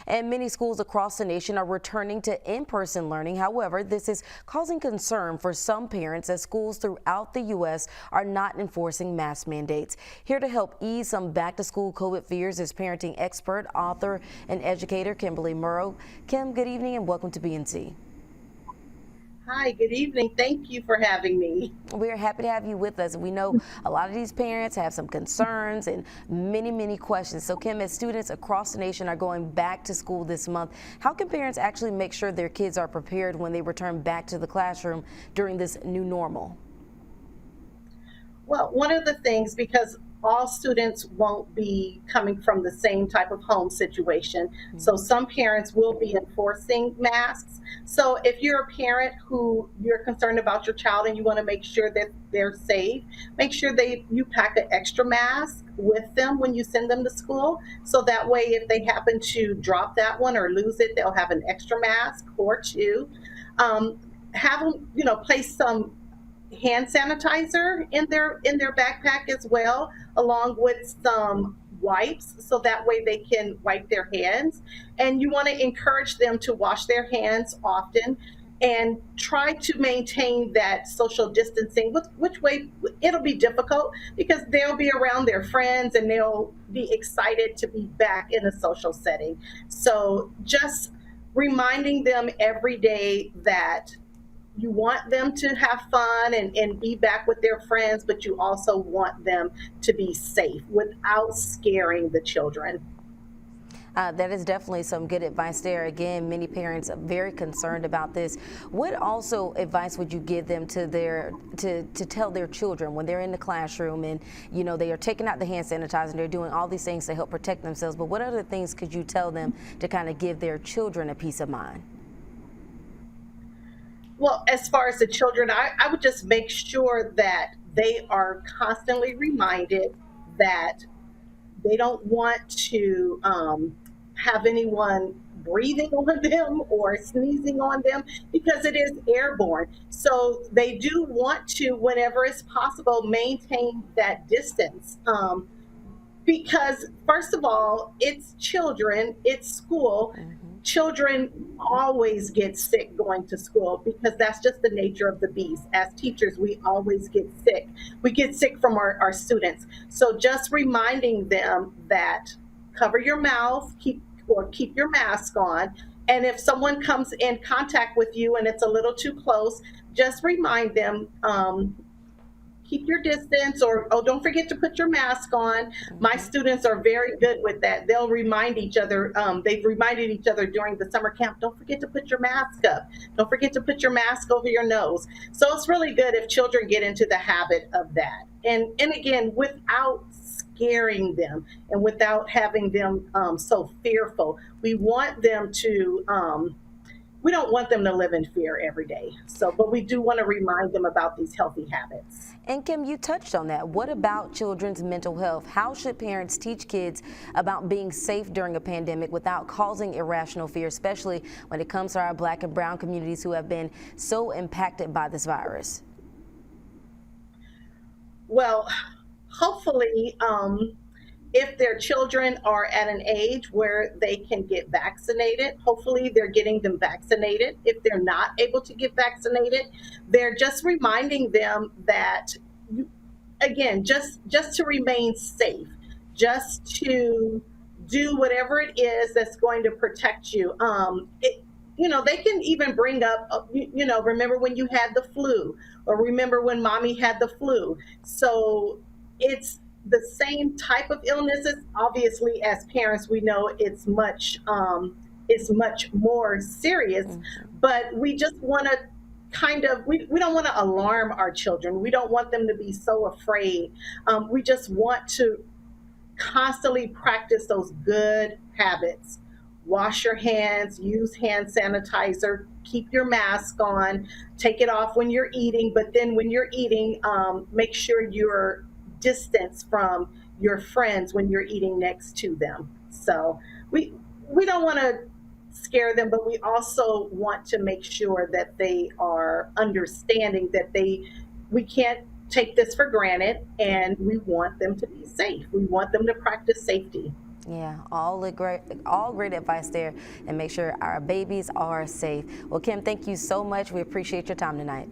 And many schools across the nation are returning to in-person learning. However, this is causing concern for some parents as schools throughout the U.S. are not enforcing mask mandates. Here to help ease some back-to-school COVID fears is parenting expert, author, and educator Kimberly Morrow. Kim, good evening and welcome to BNC. Hi, good evening. Thank you for having me. We're happy to have you with us. We know a lot of these parents have some concerns and many questions. So Kim, as students across the nation are going back to school this month, how can parents actually make sure their kids are prepared when they return back to the classroom during this new normal? Well, one of the things, because all students won't be coming from the same type of home situation, so some parents will be enforcing masks. So if you're a parent who you're concerned about your child and you want to make sure that they're safe, make sure you pack an extra mask with them when you send them to school. So that way, if they happen to drop that one or lose it, they'll have an extra mask or two. Have them, place some hand sanitizer in their backpack as well, along with some wipes, so that way they can wipe their hands. And you want to encourage them to wash their hands often and try to maintain that social distancing, which way it'll be difficult because they'll be around their friends and they'll be excited to be back in a social setting. So just reminding them every day that you want them to have fun and be back with their friends, but you also want them to be safe without scaring the children. That is definitely some good advice there. Again, many parents are very concerned about this. What also advice would you give them to tell their children when they're in the classroom and they are taking out the hand sanitizer and they're doing all these things to help protect themselves, but what other things could you tell them to kind of give their children a peace of mind? Well, as far as the children, I would just make sure that they are constantly reminded that they don't want to have anyone breathing on them or sneezing on them because it is airborne. So they do want to, whenever it's possible, maintain that distance. Because first of all, it's children, it's school. Children always get sick going to school because that's just the nature of the beast. As teachers, we always get sick. We get sick from our students. So just reminding them that cover your mouth, keep your mask on. And if someone comes in contact with you and it's a little too close, just remind them, keep your distance, or oh, don't forget to put your mask on. My students are very good with that. They'll remind each other. They've reminded each other during the summer camp, don't forget to put your mask up. Don't forget to put your mask over your nose. So it's really good if children get into the habit of that. And again, without scaring them and without having them so fearful. We want them to we don't want them to live in fear every day. So, but we do want to remind them about these healthy habits. And Kim, you touched on that. What about children's mental health? How should parents teach kids about being safe during a pandemic without causing irrational fear, especially when it comes to our Black and brown communities who have been so impacted by this virus? Well, hopefully, if their children are at an age where they can get vaccinated, hopefully they're getting them vaccinated. If they're not able to get vaccinated, they're just reminding them that, again, just to remain safe, just to do whatever it is that's going to protect you. They can even bring up, remember when you had the flu, or remember when mommy had the flu. So it's the same type of illnesses. Obviously, as parents, we know it's much more serious, but we just want to we don't want to alarm our children. We don't want them to be so afraid. We just want to constantly practice those good habits. Wash your hands, use hand sanitizer, keep your mask on, take it off when you're eating, but then when you're eating, make sure you're distance from your friends when you're eating next to them. So we don't want to scare them, but we also want to make sure that they are understanding that we can't take this for granted, and we want them to be safe. We want them to practice safety. Yeah, all great advice there, and make sure our babies are safe. Well, Kim, thank you so much. We appreciate your time tonight.